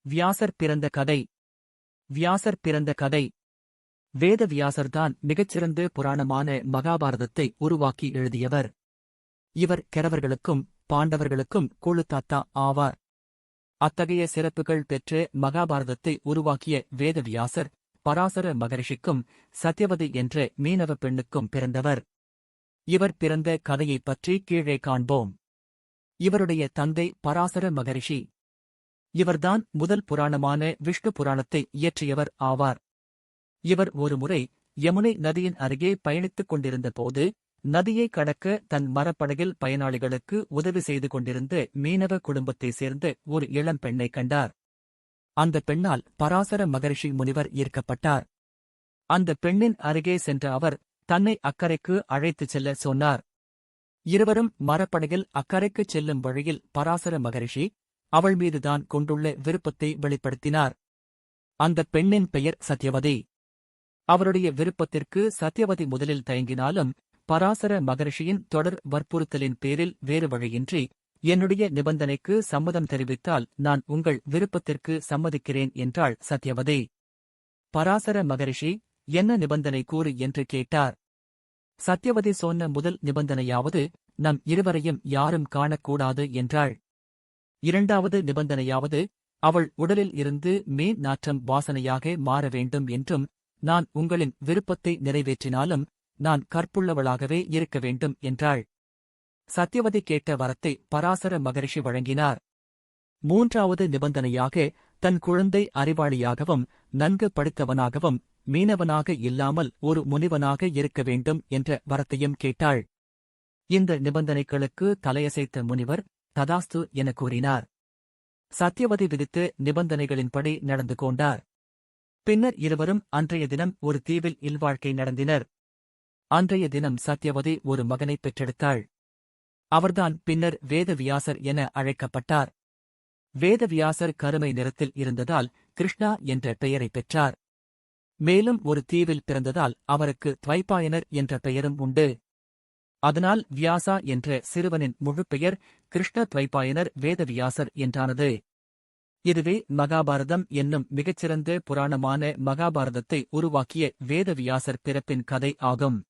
வியாசர் பிறந்த கதை. வியாசர் பிறந்த கதை. வேத வியாசர்தான் மிகச்சிறந்த புராணமான மகாபாரதத்தை உருவாக்கி எழுதியவர். இவர் கெரவர்களுக்கும் பாண்டவர்களுக்கும் கொழுத்தாத்தா ஆவார். அத்தகைய சிறப்புகள் பெற்ற மகாபாரதத்தை உருவாக்கிய வேத வியாசர் பராசர மகரிஷிக்கும் சத்யவதி என்ற மீனவ பெண்ணுக்கும் பிறந்தவர். இவர் பிறந்த கதையைப் பற்றி கீழே காண்போம். இவருடைய தந்தை பராசர மகரிஷி. இவர்தான் முதல் புராணமான விஷ்ணு புராணத்தை இயற்றியவர் ஆவார். இவர் ஒருமுறை யமுனை நதியின் அருகே பயணித்துக் கொண்டிருந்த போது நதியை கடக்க தன் மரப்படகில் பயனாளிகளுக்கு உதவி செய்து கொண்டிருந்த மீனவ குடும்பத்தைச் சேர்ந்த ஒரு இளம் பெண்ணைக் கண்டார். அந்த பெண்ணால் பராசர மகரிஷி முனிவர் ஈர்க்கப்பட்டார். அந்த பெண்ணின் அருகே சென்ற அவர் தன்னை அக்கரைக்கு அழைத்துச் செல்ல சொன்னார். இருவரும் மரப்படகில் அக்கரைக்குச் செல்லும் வழியில் பராசர மகரிஷி அவள் மீதுதான் கொண்டுள்ள விருப்பத்தை வெளிப்படுத்தினார். அந்த பெண்ணின் பெயர் சத்யவதி. அவருடைய விருப்பத்திற்கு சத்யவதி முதலில் தயங்கினாலும் பராசர மகரிஷியின் தொடர் வற்புறுத்தலின் பேரில் வேறு வழியின்றி, என்னுடைய நிபந்தனைக்கு சம்மதம் தெரிவித்தால் நான் உங்கள் விருப்பத்திற்கு சம்மதிக்கிறேன் என்றாள் சத்யவதி. பராசர மகரிஷி, என்ன நிபந்தனை கூறு என்று கேட்டார். சத்யவதி சொன்ன முதல் நிபந்தனையாவது நம் இருவரையும் யாரும் காணக்கூடாது என்றாள். இரண்டாவது நிபந்தனையாவது அவள் உடலில் இருந்து மீன் நாற்றம் வாசனையாக மாற வேண்டும் என்றும், நான் உங்களின் விருப்பத்தை நிறைவேற்றினாலும் நான் கற்புள்ளவளாகவே இருக்க வேண்டும் என்றாள். சத்யவதி கேட்ட வரத்தை பராசர மகரிஷி வழங்கினார். மூன்றாவது நிபந்தனையாக தன் குழந்தை அறிவாளியாகவும் நன்கு படித்தவனாகவும் மீனவனாக இல்லாமல் ஒரு முனிவனாக இருக்க வேண்டும் என்ற வரத்தையும் கேட்டாள். இந்த நிபந்தனைகளுக்கு தலையசைத்த முனிவர் ததாஸ்து என கூறினார். சத்யவதி விதித்த நிபந்தனைகளின்படி நடந்து கொண்டார். பின்னர் இருவரும் அன்றைய தினம் ஒரு தீவில் இல்வாழ்க்கை நடந்தினர். அன்றைய தினம் சத்யவதி ஒரு மகனைப் பெற்றெடுத்தாள். அவர்தான் பின்னர் வேதவியாசர் என அழைக்கப்பட்டார். வேதவியாசர் கருமை நிறத்தில் இருந்ததால் கிருஷ்ணா என்ற பெயரைப் பெற்றார். மேலும் ஒரு தீவில் பிறந்ததால் அவருக்கு துவைபாயனர் என்ற பெயரும் உண்டு. அதனால் வியாசா என்ற சிறுவனின் முழு பெயர் கிருஷ்ண துவைபாயனர் வேதவியாசர் என்றானது. இதுவே மகாபாரதம் என்னும் மிகச்சிறந்த புராணமான மகாபாரதத்தை உருவாக்கிய வேதவியாசர் பிறப்பின் கதை ஆகும்.